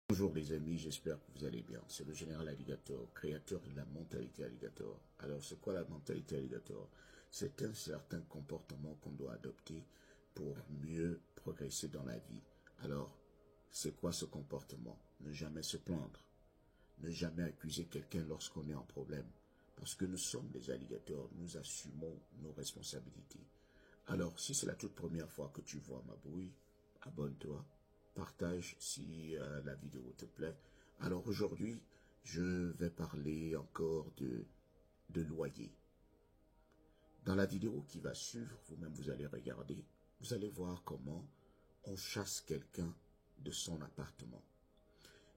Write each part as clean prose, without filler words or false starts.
Bonjour les amis, j'espère que vous allez bien. C'est le général Alligator, créateur de la mentalité Alligator. Alors c'est quoi la mentalité Alligator? C'est un certain comportement qu'on doit adopter pour mieux progresser dans la vie. Alors, c'est quoi ce comportement? Ne jamais se plaindre. Ne jamais accuser quelqu'un lorsqu'on est en problème. Parce que nous sommes des alligators, nous assumons nos responsabilités. Alors, si c'est la toute première fois que tu vois ma brouille, abonne-toi. Partage si la vidéo te plaît. Alors aujourd'hui, je vais parler encore de loyer. Dans la vidéo qui va suivre, vous-même vous allez regarder, vous allez voir comment on chasse quelqu'un de son appartement.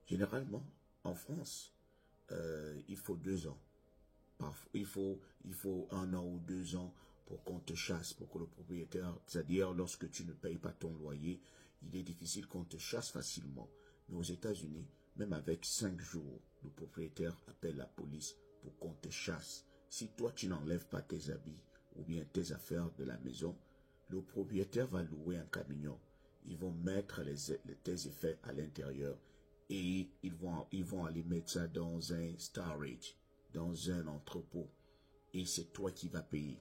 Généralement, en France, il faut 2 ans. Parfois, il faut 1 an ou 2 ans pour qu'on te chasse, pour que le propriétaire, c'est-à-dire lorsque tu ne payes pas ton loyer, il est difficile qu'on te chasse facilement. Mais aux États-Unis, même avec 5 jours, le propriétaire appelle la police pour qu'on te chasse. Si toi tu n'enlèves pas tes habits ou bien tes affaires de la maison, le propriétaire va louer un camion. Ils vont mettre tes effets à l'intérieur et ils vont aller mettre ça dans un storage, dans un entrepôt. Et c'est toi qui vas payer.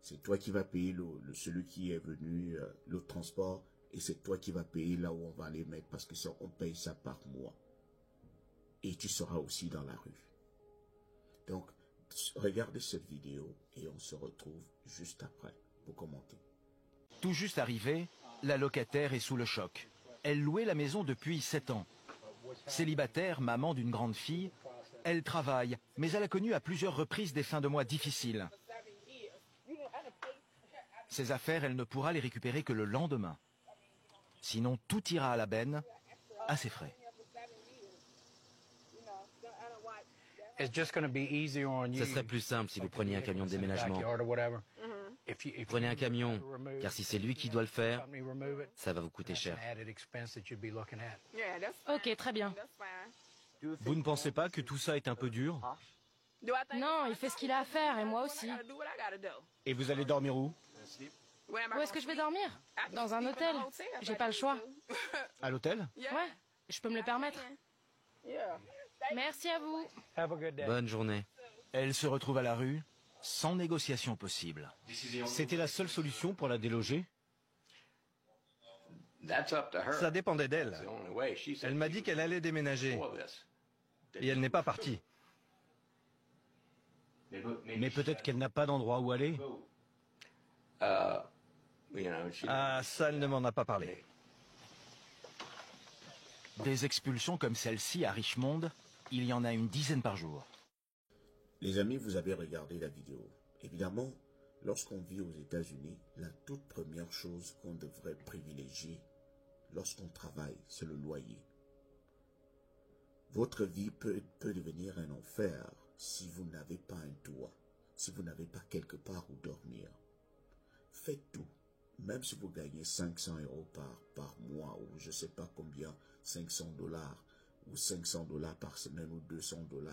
C'est toi qui vas payer celui qui est venu, le transport, et c'est toi qui vas payer là où on va les mettre parce que ça, on paye ça par mois. Et tu seras aussi dans la rue. Donc, regardez cette vidéo et on se retrouve juste après pour commenter. Tout juste arrivée, la locataire est sous le choc. Elle louait la maison depuis 7 ans. Célibataire, maman d'une grande fille, elle travaille, mais elle a connu à plusieurs reprises des fins de mois difficiles. Ses affaires, elle ne pourra les récupérer que le lendemain. Sinon, tout ira à la benne, à ses frais. Ce serait plus simple si vous preniez un camion de déménagement. Prenez un camion, car si c'est lui qui doit le faire, ça va vous coûter cher. Ok, très bien. Vous ne pensez pas que tout ça est un peu dur? Non, il fait ce qu'il a à faire et moi aussi. Et vous allez dormir où? Où est-ce que je vais dormir? Dans un hôtel. J'ai pas le choix. À l'hôtel? Ouais, je peux me le permettre. Merci à vous. Bonne journée. Elle se retrouve à la rue, sans négociation possible. C'était la seule solution pour la déloger? Ça dépendait d'elle. Elle m'a dit qu'elle allait déménager. Et elle n'est pas partie. Mais peut-être qu'elle n'a pas d'endroit où aller. Ah, ça, elle ne m'en a pas parlé. Des expulsions comme celle-ci à Richmond, il y en a une dizaine par jour. Les amis, vous avez regardé la vidéo. Évidemment, lorsqu'on vit aux États-Unis, la toute première chose qu'on devrait privilégier lorsqu'on travaille, c'est le loyer. Votre vie peut devenir un enfer si vous n'avez pas un toit, si vous n'avez pas quelque part où dormir. Faites tout, même si vous gagnez 500 € par mois ou je ne sais pas combien, 500 $ ou 500 $ par semaine ou 200 $.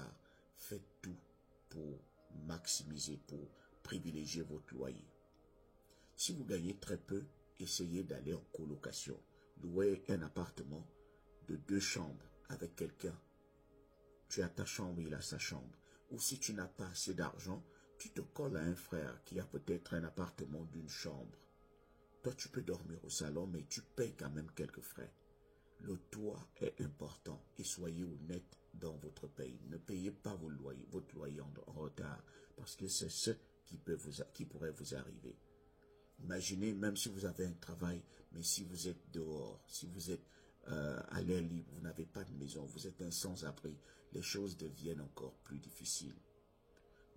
Faites tout pour maximiser, pour privilégier votre loyer. Si vous gagnez très peu, essayez d'aller en colocation. Louez un appartement de 2 chambres avec quelqu'un. Tu as ta chambre, il a sa chambre. Ou si tu n'as pas assez d'argent, tu te colles à un frère qui a peut-être un appartement d'une chambre. Toi, tu peux dormir au salon, mais tu payes quand même quelques frais. Le toit est important et soyez honnête dans votre paye. Ne payez pas votre loyer en retard parce que c'est ce qui pourrait vous arriver. Imaginez, même si vous avez un travail, mais si vous êtes dehors, si vous êtes à l'air libre, vous n'avez pas de maison, vous êtes un sans-abri, les choses deviennent encore plus difficiles.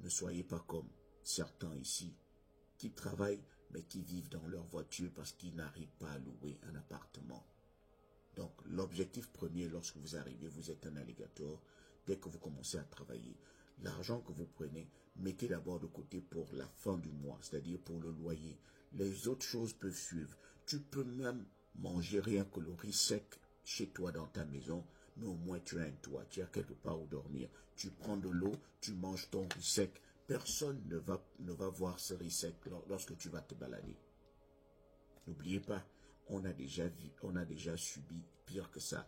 Ne soyez pas comme certains ici qui travaillent mais qui vivent dans leur voiture parce qu'ils n'arrivent pas à louer un appartement. Donc l'objectif premier lorsque vous arrivez, vous êtes un alligator, dès que vous commencez à travailler, l'argent que vous prenez, mettez d'abord de côté pour la fin du mois, c'est-à-dire pour le loyer. Les autres choses peuvent suivre. Tu peux même manger rien que le riz sec chez toi dans ta maison, mais au moins tu as un toit, tu as quelque part où dormir. Tu prends de l'eau, tu manges ton riz sec. Personne ne va voir ce riz sec lorsque tu vas te balader. N'oubliez pas, on a déjà subi pire que ça.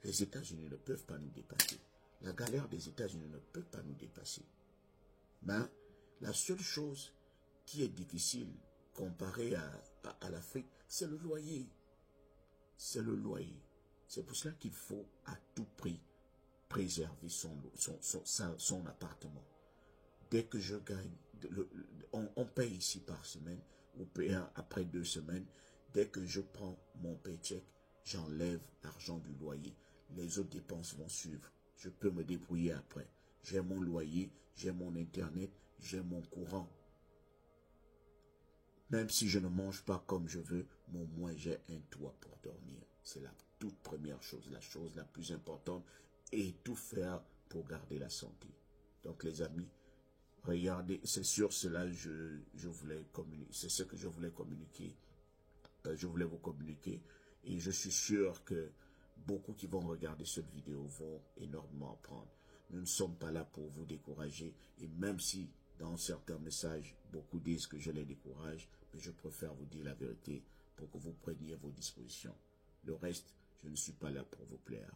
Les États-Unis ne peuvent pas nous dépasser. La galère des États-Unis ne peut pas nous dépasser. Mais la seule chose qui est difficile comparée à l'Afrique, c'est le loyer. C'est le loyer. C'est pour cela qu'il faut à tout prix préserver son appartement. Dès que je gagne, on paye ici par semaine, ou paye après 2 semaines. Dès que je prends mon paycheck, j'enlève l'argent du loyer. Les autres dépenses vont suivre. Je peux me débrouiller après. J'ai mon loyer, j'ai mon internet, j'ai mon courant. Même si je ne mange pas comme je veux, mais au moins j'ai un toit pour dormir. C'est la toute première chose, la chose la plus importante. Et tout faire pour garder la santé. Donc les amis, regardez, c'est sur cela je voulais communiquer. C'est ce que je voulais communiquer. Je voulais vous communiquer. Et je suis sûr que beaucoup qui vont regarder cette vidéo vont énormément apprendre. Nous ne sommes pas là pour vous décourager. Et même si dans certains messages, beaucoup disent que je les décourage, mais je préfère vous dire la vérité pour que vous preniez vos dispositions. Le reste, je ne suis pas là pour vous plaire.